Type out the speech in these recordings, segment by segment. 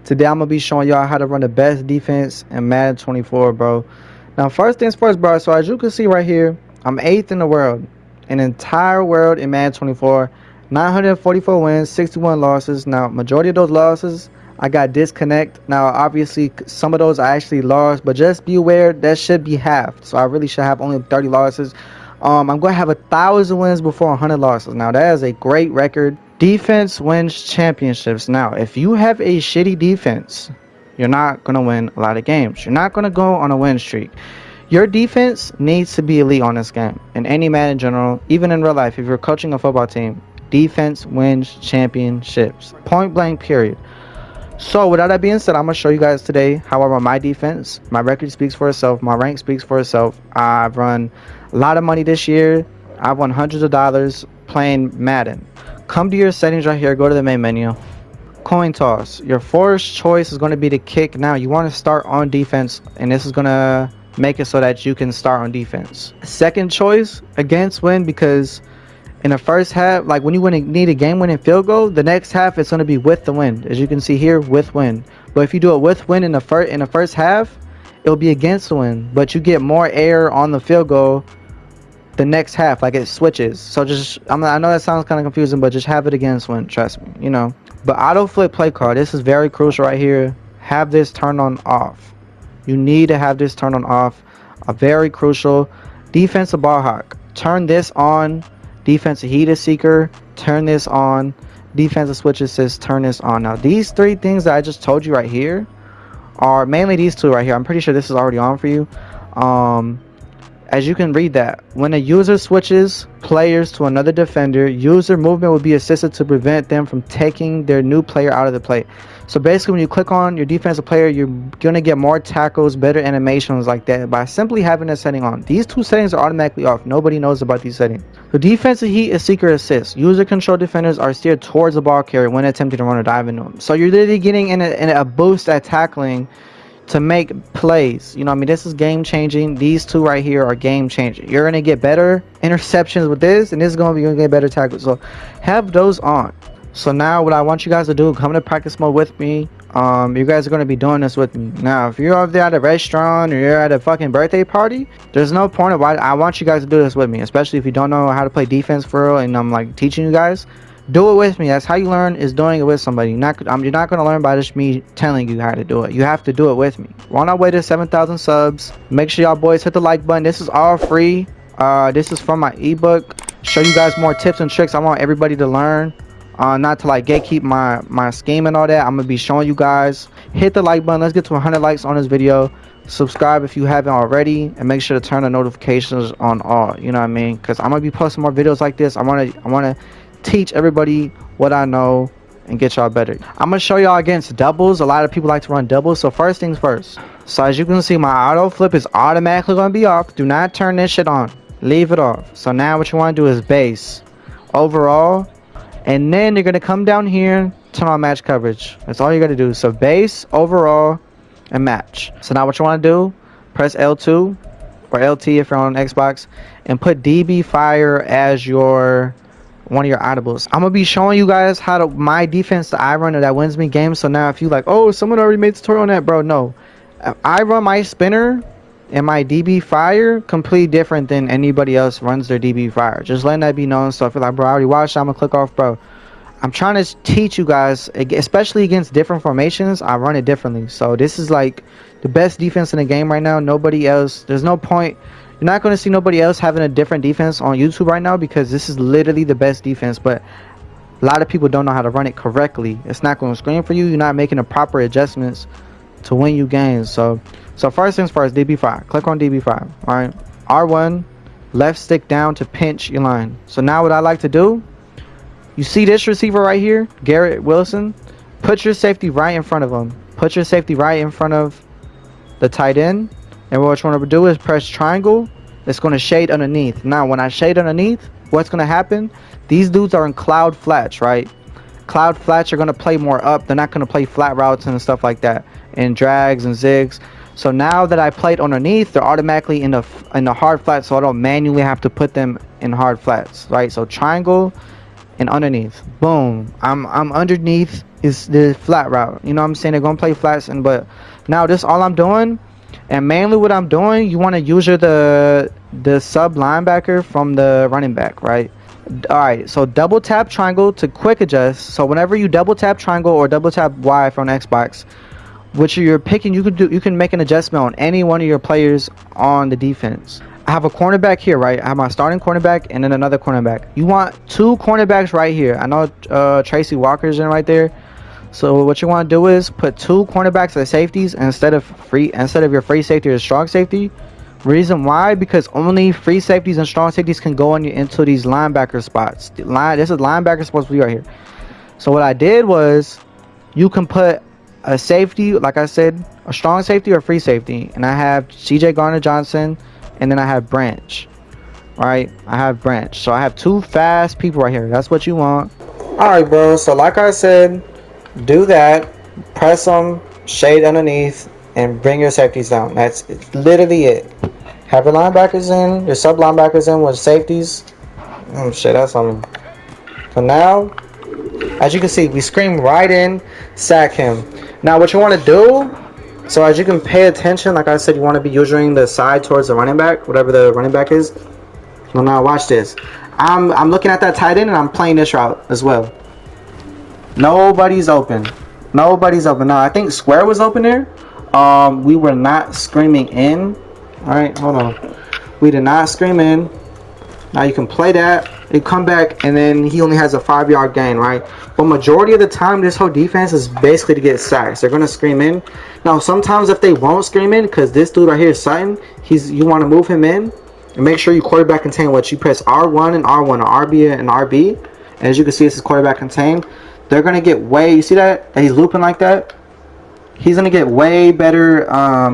Today I'm gonna be showing y'all how to run the best defense in Madden 24, bro. Now, first things first, bro. So as you can see right here, I'm 8th in the world, an entire world in Madden 24. 944 wins, 61 losses. Now, majority of those losses, I got disconnect. Now, obviously, some of those I actually lost, but just be aware that should be halved. So I really should have only 30 losses. I'm gonna have 1,000 wins before 100 losses. Now, that is a great record. Defense wins championships. Now, if you have a shitty defense, you're not going to win a lot of games. You're not going to go on a win streak. Your defense needs to be elite on this game. In any man in general, even in real life, if you're coaching a football team, defense wins championships. Point blank, period. So, without that being said, I'm going to show you guys today how I run my defense. My record speaks for itself. My rank speaks for itself. I've run a lot of money this year. I've won hundreds of dollars playing Madden. Come to your settings right here, go to the main menu, coin toss. Your first choice is going to be the kick. Now you want to start on defense, and this is going to make it so that you can start on defense. Second choice, against win, because in the first half, like when you need a game winning field goal, the next half it's going to be with the win, as you can see here, with win. But if you do it with win in the first half, it'll be against the win, but you get more air on the field goal the next half, like it switches. So just I know that sounds kind of confusing, but just have it against win, trust me, you know. But auto flip play card, this is very crucial right here. Have this turned on off. You need to have this turned on off. A very crucial. Defensive ball hawk, turn this on. Defensive heater seeker, turn this on. Defensive switch assist, turn this on. Now these three things that I just told you right here are mainly these two right here. I'm pretty sure this is already on for you. As you can read that, when a user switches players to another defender, user movement will be assisted to prevent them from taking their new player out of the play. So basically, when you click on your defensive player, you're going to get more tackles, better animations like that by simply having this setting on. These two settings are automatically off. Nobody knows about these settings. The defensive heat is seeker assist. User control defenders are steered towards the ball carrier when attempting to run or dive into them. So you're literally getting in a boost at tackling to make plays. You know what I mean? This is game changing. These two right here are game changing. You're going to get better interceptions with this, and this is going to get better tackles. So have those on. So now what I want you guys to do, come to practice mode with me. You guys are going to be doing this with me. Now, if you're over there at a restaurant or you're at a fucking birthday party, there's no point of why I want you guys to do this with me, especially if you don't know how to play defense for real and I'm like teaching you guys. Do it with me. That's how you learn, is doing it with somebody. You're not going to learn by just me telling you how to do it. You have to do it with me. We're on our way to 7,000 subs. Make sure y'all boys hit the like button. This is all free. This is from my ebook. Show you guys more tips and tricks. I want everybody to learn. Not to like gatekeep my scheme and all that. I'm going to be showing you guys. Hit the like button. Let's get to 100 likes on this video. Subscribe if you haven't already, and make sure to turn the notifications on all. You know what I mean? Because I'm going to be posting more videos like this. I want to teach everybody what I know and get y'all better. I'm gonna show y'all against doubles. A lot of people like to run doubles. So first things first. So as you can see, my auto flip is automatically gonna be off. Do not turn this shit on. Leave it off. So now what you want to do is base, overall, and then you're gonna come down here, turn on match coverage. That's all you gotta do. So base, overall, and match. So now what you want to do, press L2 or LT if you're on Xbox, and put DB Fire as one of your audibles. I'm gonna be showing you guys how to my defense that I run that wins me games. So now if you like, oh, someone already made a tutorial on that, bro, no, I run my spinner and my DB Fire completely different than anybody else runs their DB Fire. Just letting that be known. So if you're like, bro, I already watched it, I'm gonna click off, bro. I'm trying to teach you guys, especially against different formations, I run it differently. So this is like the best defense in the game right now. Nobody else, there's no point. You're not going to see nobody else having a different defense on YouTube right now, because this is literally the best defense. But a lot of people don't know how to run it correctly. It's not going to screen for you. You're not making the proper adjustments to win you games. So first things first, DB5. Click on DB5. All right. R1, left stick down to pinch your line. So now what I like to do, you see this receiver right here, Garrett Wilson. Put your safety right in front of him. Put your safety right in front of the tight end. And what you want to do is press triangle. It's going to shade underneath. Now, when I shade underneath, what's going to happen? These dudes are in cloud flats, right? Cloud flats are going to play more up. They're not going to play flat routes and stuff like that, and drags and zigs. So now that I played underneath, they're automatically in the hard flats, so I don't manually have to put them in hard flats, right? So triangle and underneath. Boom. I'm underneath is the flat route. You know what I'm saying? They're gonna play flats, and but now this all I'm doing, and mainly what I'm doing, you want to use the sub linebacker from the running back, right? All right. So double tap triangle to quick adjust. So whenever you double tap triangle or double tap Y from Xbox, which you're picking, you can make an adjustment on any one of your players on the defense. I have a cornerback here, right? I have my starting cornerback and then another cornerback. You want two cornerbacks right here. I know Tracy Walker's in right there. So what you want to do is put two cornerbacks as safeties instead of your free safety or strong safety. Reason why? Because only free safeties and strong safeties can go into these linebacker spots. This is linebacker supposed to be right here. So what I did was, you can put a safety, like I said, a strong safety or free safety, and I have CJ Garner-Johnson, and then I have Branch. Right? I have Branch. So I have two fast people right here. That's what you want. Alright, bro. So like I said, do that. Press them, shade underneath, and bring your safeties down. That's literally it. Have your linebackers in, your sub linebackers in with safeties. Oh shit, that's something. So now, as you can see, we scream right in, sack him. Now what you want to do, so as you can pay attention, like I said, you want to be using the side towards the running back, whatever the running back is. Well, now watch this. I'm looking at that tight end and I'm playing this route as well. Nobody's open. Nobody's open. Now I think square was open there. We were not screaming in. Alright, hold on. We did not scream in. Now you can play that. You come back and then he only has a 5-yard gain, right? But majority of the time this whole defense is basically to get sacks. They're gonna scream in. Now sometimes if they won't scream in, because this dude right here is Sutton, you want to move him in and make sure you quarterback contain, what you press R1 and R1 or RB and RB. And as you can see, this is quarterback contain. They're gonna get way, you see that he's looping like that? He's gonna get way better.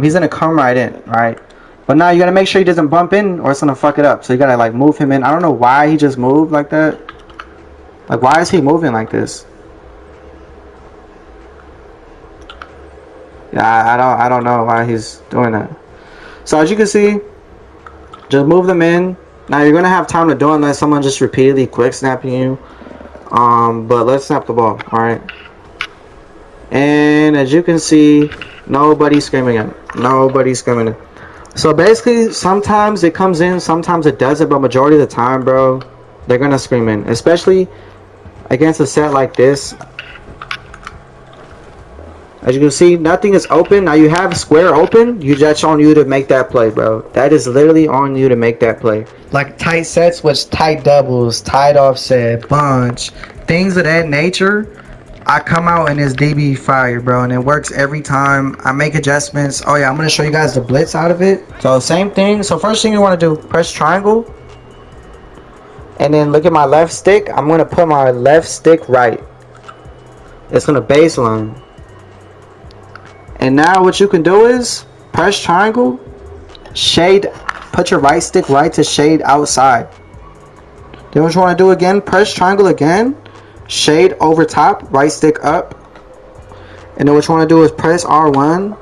He's gonna come right in, right? But now you gotta make sure he doesn't bump in or it's gonna fuck it up. So you gotta like move him in. I don't know why he just moved like that. Like, why is he moving like this? Yeah, I don't know why he's doing that. So as you can see, just move them in. Now you're gonna have time to do it unless someone just repeatedly quick snapping you. But let's snap the ball, alright? And as you can see, nobody's screaming it. Nobody's screaming it. So basically, sometimes it comes in, sometimes it doesn't, but majority of the time, bro, they're gonna scream in. Especially against a set like this. As you can see, nothing is open. Now you have square open. That's on you to make that play, bro. That is literally on you to make that play. Like tight sets, which tight doubles, tight offset, bunch, things of that nature. I come out in this DB fire, bro, and it works every time. I make adjustments. Oh yeah, I'm gonna show you guys the blitz out of it. So same thing. So first thing you want to do, press triangle, and then look at my left stick. I'm gonna put my left stick right. It's gonna baseline. And now what you can do is press triangle, shade, put your right stick right to shade outside. Then what you want to do again, press triangle again, shade over top, right stick up. And then what you want to do is press R1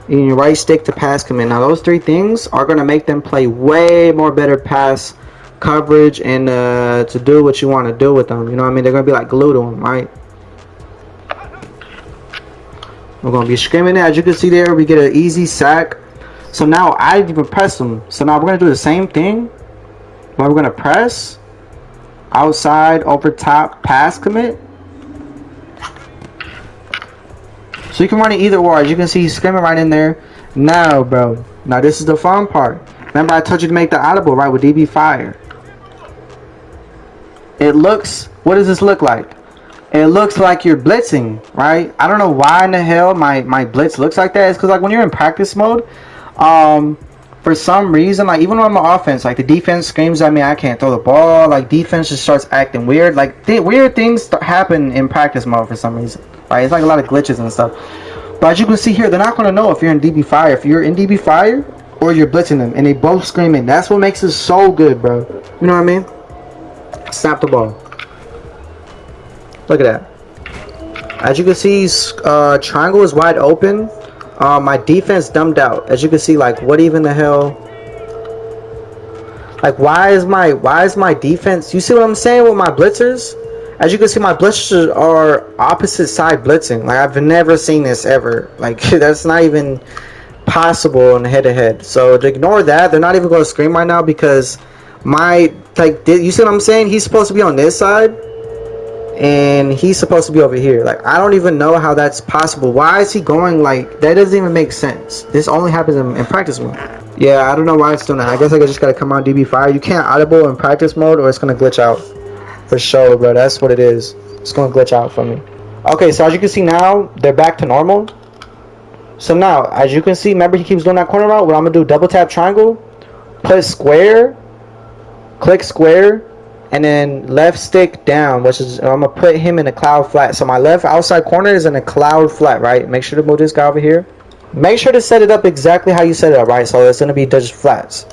and your right stick to pass command. Now those three things are going to make them play way more better pass coverage and to do what you want to do with them. You know what I mean? They're going to be like glue to them, right? We're going to be screaming it. As you can see there, we get an easy sack. So now I didn't even press them. So now we're going to do the same thing. But we're going to press outside, over top, pass commit. So you can run it either or. As you can see, he's screaming right in there. Now, bro. Now this is the fun part. Remember I told you to make the audible, right, with DB Fire. It looks, what does this look like? It looks like you're blitzing, right? I don't know why in the hell my blitz looks like that. It's because like when you're in practice mode, for some reason, like even on my offense, like the defense screams at me, I can't throw the ball. Like defense just starts acting weird. Like weird things happen in practice mode for some reason, right? It's like a lot of glitches and stuff. But as you can see here, they're not going to know if you're in DB Fire. If you're in DB Fire or you're blitzing them, and they both screaming. That's what makes it so good, bro. You know what I mean? Snap the ball. Look at that. As you can see, triangle is wide open. My defense dumbed out. As you can see, like what even the hell? Like why is my defense? You see what I'm saying with my blitzers? As you can see, my blitzers are opposite side blitzing. Like, I've never seen this ever. Like, that's not even possible in head-to-head. So to ignore that, they're not even going to scream right now because my, like, you see what I'm saying? He's supposed to be on this side and he's supposed to be over here. Like, I don't even know how that's possible. Why is he going like that? Doesn't even make sense. This only happens in practice mode. Yeah, I don't know why it's doing that. I guess I just gotta come on DB fire. You can't audible in practice mode or it's gonna glitch out for sure, bro. That's what it is. It's gonna glitch out for me. Okay, so as you can see now, they're back to normal. So now, as you can see, remember he keeps doing that corner route. What I'm gonna do, double tap triangle, put square, click square, and then left stick down, which is, I'm gonna put him in a cloud flat. So my left outside corner is in a cloud flat, right? Make sure to move this guy over here. Make sure to set it up exactly how you set it up, right? So it's gonna be just flats.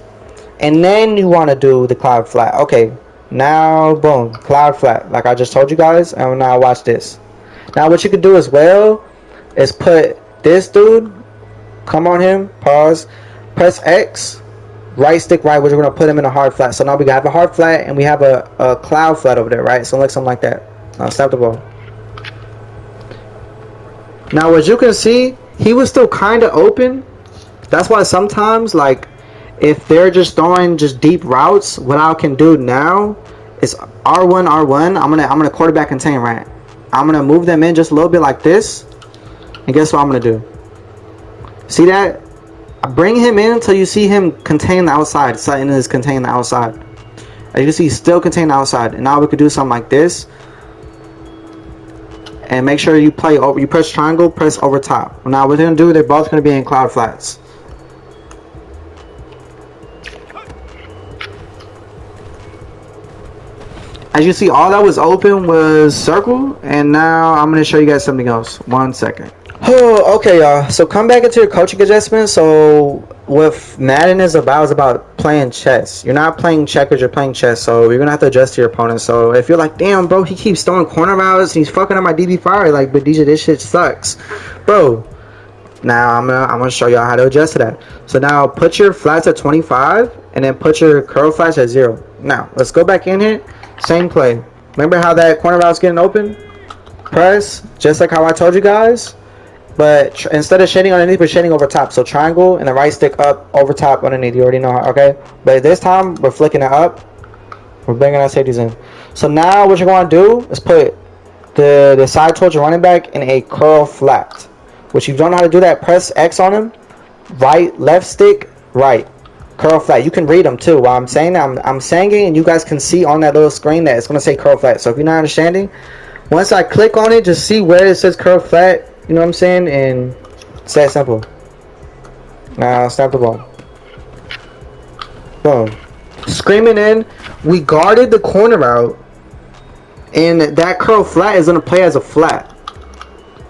And then you wanna do the cloud flat. Okay, now boom, cloud flat, like I just told you guys. And now watch this. Now what you can do as well is put this dude, come on him, pause, press X, right stick right, which we're going to put him in a hard flat. So now we have a hard flat and we have a cloud flat over there, right? So like something like that. Now stop the ball. Now as you can see, he was still kind of open. That's why sometimes, like, if they're just throwing just deep routes, what I can do now is R1, R1. I'm gonna quarterback contain, right? I'm gonna move them in just a little bit like this. And guess what I'm going to do? See that? I bring him in until you see him contain the outside. Sutton is containing the outside. As you can see, he's still containing the outside. And now we could do something like this. And make sure you play over. You press triangle, press over top. Now what they're going to do, they're both going to be in cloud flats. As you see, all that was open was circle. And now I'm going to show you guys something else. 1 second. Oh, okay, y'all. So come back into your coaching adjustment. So what Madden is about playing chess. You're not playing checkers, you're playing chess. So you're gonna have to adjust to your opponent. So if you're like, damn, bro, he keeps throwing corner routes, he's fucking up my DB fire. Like, but DJ, this shit sucks, bro. Now I'm gonna show y'all how to adjust to that. So now put your flats at 25, and then put your curl flats at 0. Now let's go back in here. Same play. Remember how that corner route's getting open? Press just like how I told you guys. But instead of shading underneath, we're shading over top. So triangle and the right stick up, over top, underneath. You already know how, okay? But this time, we're flicking it up. We're bringing our safeties in. So now what you're going to do is put the side towards your running back in a curl flat. Which, if you don't know how to do that, press X on him. Right, left stick, right. Curl flat. You can read them too. While I'm saying that, I'm saying it, and you guys can see on that little screen that it's going to say curl flat. So if you're not understanding, once I click on it, just see where it says curl flat. You know what I'm saying? And it's that simple. Now snap the ball. Boom. Screaming in. We guarded the corner out. And that curl flat is going to play as a flat.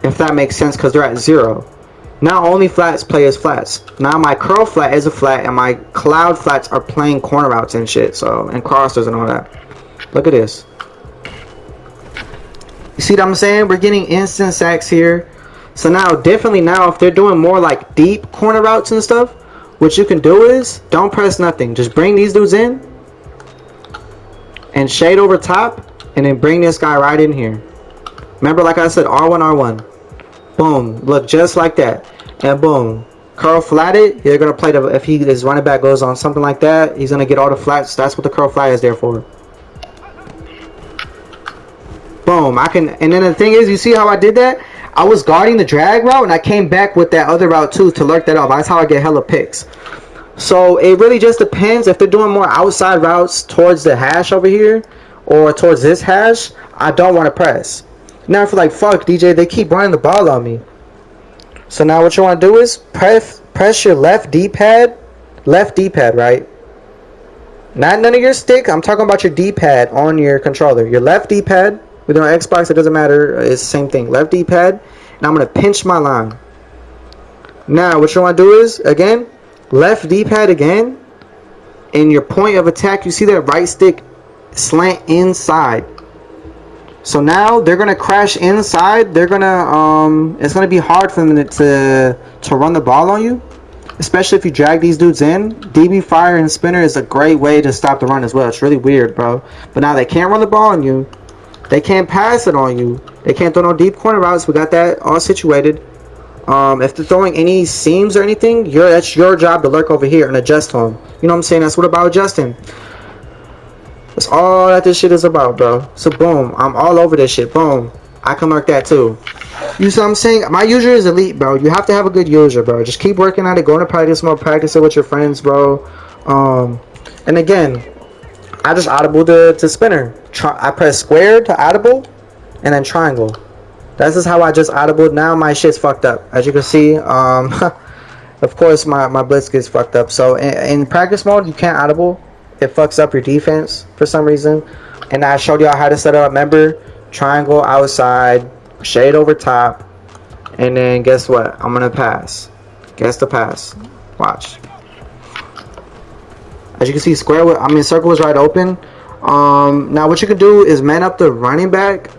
If that makes sense, because they're at 0. Now only flats play as flats. Now my curl flat is a flat. And my cloud flats are playing corner routes and shit. So, and crossers and all that. Look at this. You see what I'm saying? We're getting instant sacks here. So now, definitely now, if they're doing more like deep corner routes and stuff, what you can do is, don't press nothing. Just bring these dudes in, and shade over top, and then bring this guy right in here. Remember, like I said, R1, R1. Boom. Look, just like that. And boom. Curl flat it. You're going to play the, if his running back goes on something like that, he's going to get all the flats. That's what the curl flat is there for. Boom. And then the thing is, you see how I did that? I was guarding the drag route and I came back with that other route too to lurk that off. That's how I get hella picks. So it really just depends. If they're doing more outside routes towards the hash over here or towards this hash, I don't want to press. Now if you're like, fuck DJ, they keep running the ball on me. So now what you want to do is press your left D-pad, right? Not none of your stick. I'm talking about your D-pad on your controller. Your left D-pad. With on Xbox, it doesn't matter. It's the same thing. Left D-pad. And I'm going to pinch my line. Now, what you want to do is, again, left D-pad again. And your point of attack, you see that right stick slant inside. So now, they're going to crash inside. They're going to, it's going to be hard for them to run the ball on you. Especially if you drag these dudes in. DB fire and spinner is a great way to stop the run as well. It's really weird, bro. But now they can't run the ball on you. They can't pass it on you. They can't throw no deep corner routes. We got that all situated. If they're throwing any seams or anything, that's your job to lurk over here and adjust to them. You know what I'm saying? That's what about adjusting. That's all that this shit is about, bro. So boom, I'm all over this shit. Boom, I can lurk that too. You see what I'm saying? My user is elite, bro. You have to have a good user, bro. Just keep working at it. Go to practice mode. Practice it with your friends, bro. And again, I just audible to spinner. I press square to audible, and then triangle. This is how I just audible. Now my shit's fucked up. As you can see, of course my blitz gets fucked up. So in practice mode, you can't audible. It fucks up your defense for some reason. And I showed y'all how to set up. Remember, triangle outside, shade over top, and then guess what? I'm gonna pass. Guess the pass. Watch. As you can see, circle is right open. Now what you can do is man up the running back.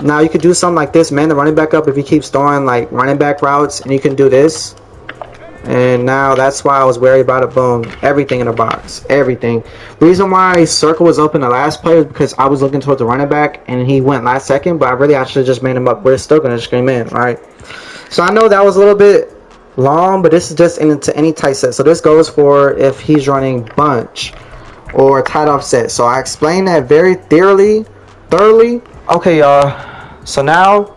Now you could do something like this, man the running back up if he keeps throwing like running back routes, and you can do this. And now that's why I was worried about it. Boom, everything in the box, everything. The reason why circle was open the last play is because I was looking towards the running back and he went last second, but I should have just made him up. We're still gonna scream in, right? So I know that was a little bit long, but this is just into any tight set. So this goes for if he's running bunch or tight offset. So I explained that very thoroughly. Okay, y'all. So now,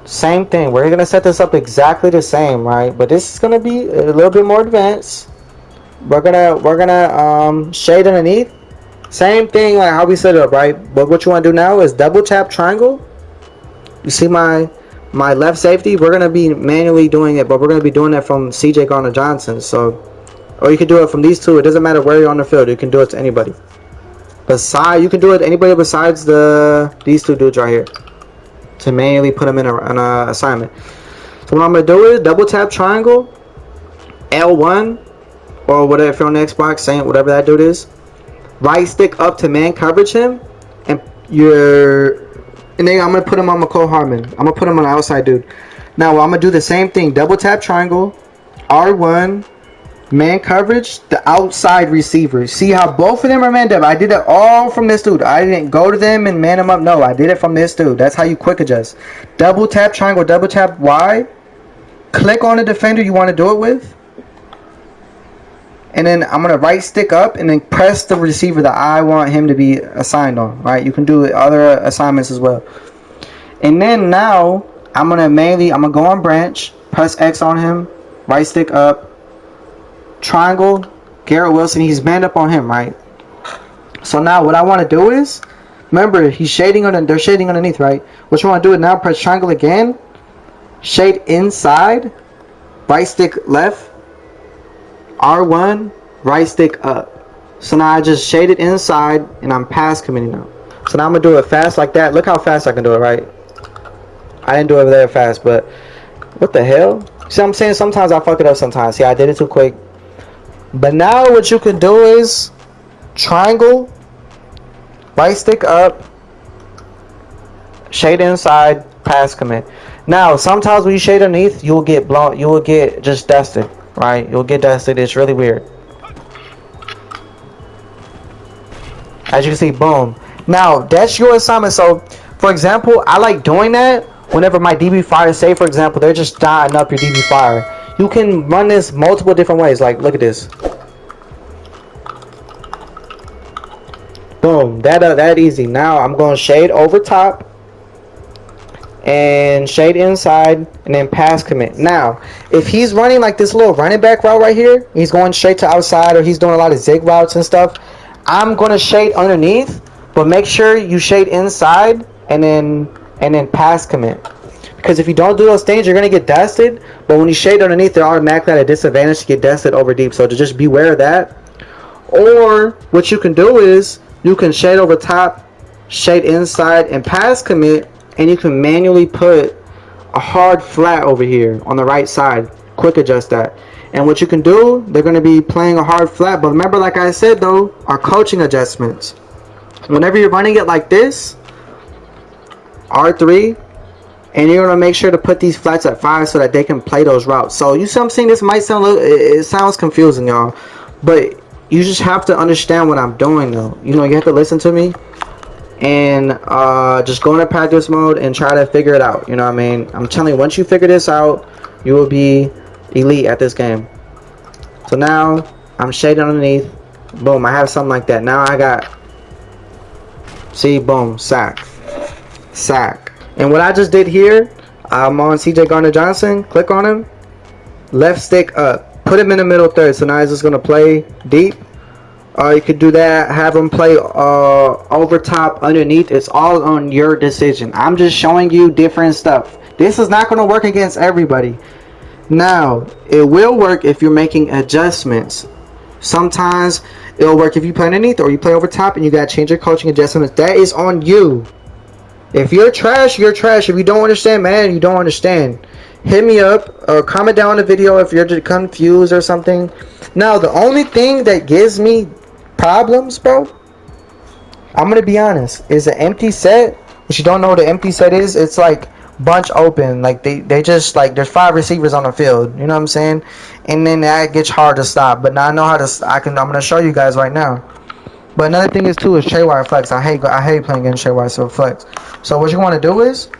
same thing. We're gonna set this up exactly the same, right? But this is gonna be a little bit more advanced. We're gonna shade underneath. Same thing like how we set it up, right? But what you want to do now is double tap triangle. You see my left safety? We're gonna be manually doing it, but we're gonna be doing it from CJ Garner-Johnson. So, or you can do it from these two. It doesn't matter where you're on the field. You can do it to anybody. You can do it to anybody besides these two dudes right here, to manually put them in an assignment. So what I'm going to do is double tap triangle, L1, or whatever, if you're on the Xbox, saying whatever that dude is. Right stick up to man coverage him, and then I'm going to put him on McCole Harmon. I'm going to put him on the outside dude. Now I'm going to do the same thing, double tap triangle, R1, man coverage, the outside receiver. See how both of them are manned up? I did it all from this dude. I didn't go to them and man them up. No, I did it from this dude. That's how you quick adjust. Double tap triangle, double tap Y. Click on the defender you want to do it with. And then I'm going to right stick up and then press the receiver that I want him to be assigned on. Right? You can do other assignments as well. And then now I'm going to go on branch, press X on him, right stick up, triangle, Garrett Wilson, he's manned up on him, right? So now what I want to do is, remember, they're shading underneath, right? What you want to do is now press triangle again, shade inside, right stick left, R1, right stick up. So now I just shaded inside and I'm pass committing now. So now I'm going to do it fast like that. Look how fast I can do it, right? I didn't do it there fast, but what the hell? See what I'm saying? Sometimes I fuck it up sometimes. See, I did it too quick. But now what you can do is triangle, right stick up, shade inside, pass commit. Now sometimes when you shade underneath, you will get blown, you will get just dusted, right? You'll get dusted. It's really weird. As you can see, boom. Now that's your assignment. So for example, I like doing that whenever my DB fire, say for example, they're just dotting up your DB fire. You can run this multiple different ways. Like, look at this. Boom. That easy. Now I'm going to shade over top and shade inside and then pass commit. Now, if he's running like this little running back route right here, he's going straight to outside, or he's doing a lot of zig routes and stuff, I'm going to shade underneath, but make sure you shade inside and then pass commit. Because if you don't do those things, you're going to get dusted. But when you shade underneath, they're automatically at a disadvantage to get dusted over deep. So to just beware of that. Or what you can do is you can shade over top, shade inside, and pass commit. And you can manually put a hard flat over here on the right side. Quick adjust that. And what you can do, they're going to be playing a hard flat. But remember, like I said, though, our coaching adjustments. Whenever you're running it like this, R3, and you're going to make sure to put these flats at 5 so that they can play those routes. So you see what I'm saying? This might sound it sounds confusing, y'all. But you just have to understand what I'm doing, though. You know, you have to listen to me. and just go into practice mode and try to figure it out. You know what I mean? I'm telling you, once you figure this out, you will be elite at this game. So now I'm shading underneath. Boom, I have something like that. Now I got, see, boom, sack. And what I just did here, I'm on CJ Gardner-Johnson. Click on him, left stick up, put him in the middle third. So now he's just gonna play deep. You could do that, have him play over top, underneath. It's all on your decision. I'm just showing you different stuff. This is not going to work against everybody. Now, it will work if you're making adjustments. Sometimes it'll work if you play underneath or you play over top and you got to change your coaching adjustments. That is on you. If you're trash, you're trash. If you don't understand, man, you don't understand. Hit me up or comment down the video if you're just confused or something. Now, the only thing that gives me problems, bro, I'm gonna be honest, is an empty set. If you don't know what an empty set is, it's like bunch open. Like they just like there's 5 receivers on the field. You know what I'm saying? And then that gets hard to stop. But now I know how to. I'm gonna show you guys right now. But another thing is too is trade wire flex. I hate playing against trade wire flex. So what you want to do is,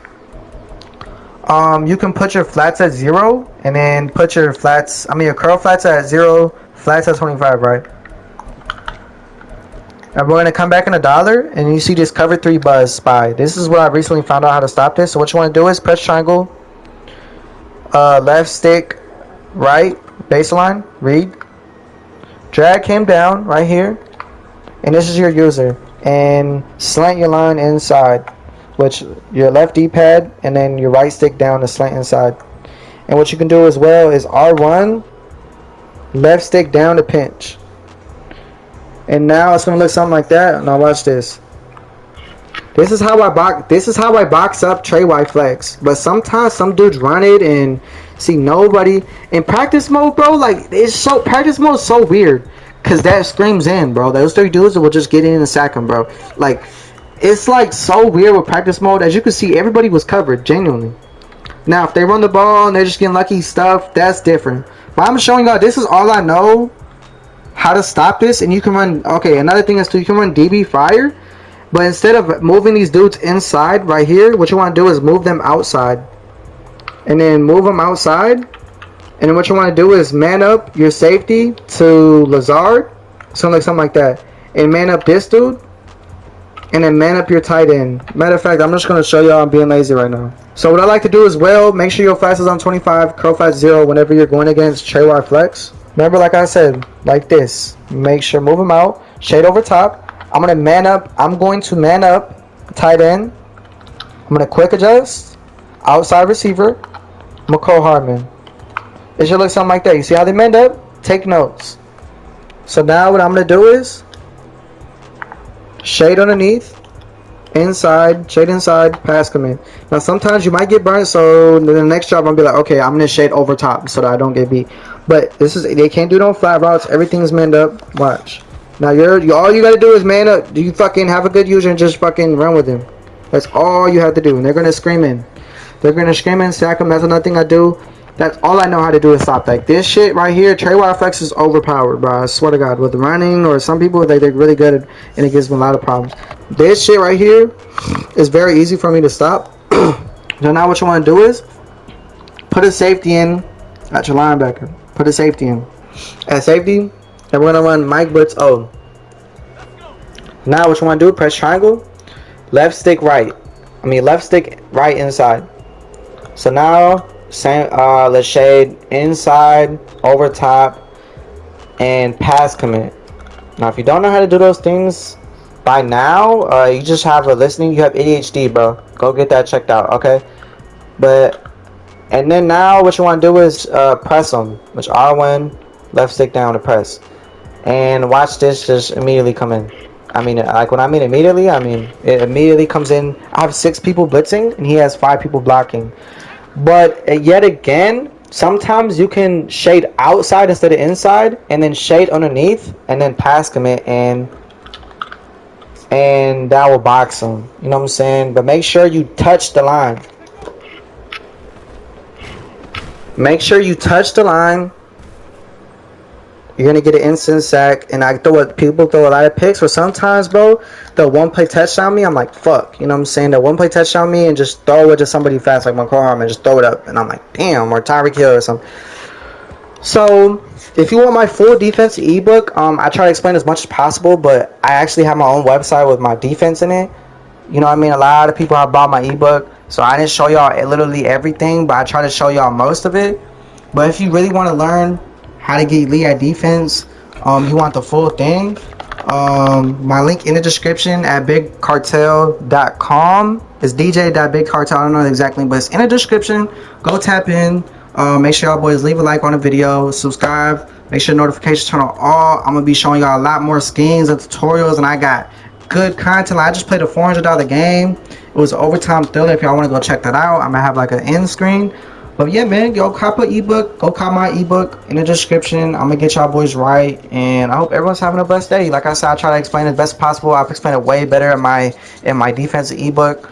you can put your flats at 0 and then put your flats. Your curl flats at 0, flats at 25, right? And we're gonna come back in $1, and you see this cover 3 buzz spy. This is what I recently found out how to stop this. So what you want to do is press triangle, left stick, right, baseline, read, drag him down right here, and this is your user, and slant your line inside, which your left D-pad, and then your right stick down to slant inside. And what you can do as well is R1, left stick down to pinch. And now it's gonna look something like that. Now watch this. This is how I box up trade wide flex. But sometimes some dudes run it and see nobody in practice mode, bro. Like practice mode is so weird, cause that screams in, bro. Those 3 dudes will just get in and sack him, bro. Like it's like so weird with practice mode. As you can see, everybody was covered genuinely. Now if they run the ball and they're just getting lucky stuff, that's different. But I'm showing y'all this is all I know how to stop this. And you can run, okay, another thing is too, you can run DB fire, but instead of moving these dudes inside right here, what you want to do is move them outside, and then move them outside, and then what you want to do is man up your safety to Lazard, something like that, and man up this dude, and then man up your tight end. Matter of fact, I'm just going to show y'all I'm being lazy right now. So what I like to do as well, make sure your flats is on 25, curl flat 0 whenever you're going against trade wire flex. Remember, like I said, like this. Make sure, move them out. Shade over top. I'm going to man up. I'm going to man up tight end. I'm going to quick adjust. Outside receiver. McCole Hardman. It should look something like that. You see how they manned up? Take notes. So now what I'm going to do is shade underneath. Inside, shade inside, pass command. Now sometimes you might get burnt, so the next job I'm gonna be like, okay, I'm gonna shade over top so that I don't get beat. But this is, they can't do no flat routes. Everything's manned up. Watch. Now all you gotta do is man up. Do you fucking have a good user and just fucking run with him? That's all you have to do. And they're gonna scream in. They're gonna scream in, sack him. That's another thing I do. That's all I know how to do is stop. Like this shit right here, trade wire flex is overpowered, bro. I swear to God. With running or some people, they're really good at, and it gives them a lot of problems. This shit right here is very easy for me to stop. So now what you want to do is put a safety in at your linebacker. Put a safety in. At safety, and we're gonna run Mike Blitz O. Now what you want to do? Press triangle, left stick right. Left stick right inside. So now same. Let's shade inside, over top, and pass commit. Now if you don't know how to do those things by now, you just have a listening. You have ADHD, bro. Go get that checked out, okay? And then now what you want to do is press them, which R1, left stick down to press, and watch this just immediately come in. Like when I mean immediately, it immediately comes in. I have 6 people blitzing and he has 5 people blocking. But yet again, sometimes you can shade outside instead of inside, and then shade underneath, and then pass commit, and that will box them. You know what I'm saying? But make sure you touch the line. Make sure you touch the line. You're gonna get an instant sack, and people throw a lot of picks. But sometimes, bro, the one play touchdown me, I'm like, fuck. You know what I'm saying? The one play touchdown me and just throw it to somebody fast like McCollum and just throw it up, and I'm like, damn, or Tyreek Hill or something. So if you want my full defense ebook, I try to explain as much as possible, but I actually have my own website with my defense in it. You know what I mean? A lot of people have bought my ebook, so I didn't show y'all literally everything, but I try to show y'all most of it. But if you really want to learn how to get elite at defense, you want the full thing, my link in the description at bigcartel.com is dj.bigcartel. I don't know exactly, but it's in the description. Go tap in. Make sure y'all boys leave a like on the video, subscribe, make sure notifications turn on all. I'm gonna be showing y'all a lot more schemes and tutorials, and I got good content. I just played a $400 game. It was an overtime thriller. If y'all want to go check that out, I'm gonna have like an end screen. But yeah, man, go cop an ebook. Go cop my ebook in the description. I'm gonna get y'all boys right, and I hope everyone's having a blessed day. Like I said, I try to explain it as best possible. I've explained it way better in my defensive ebook.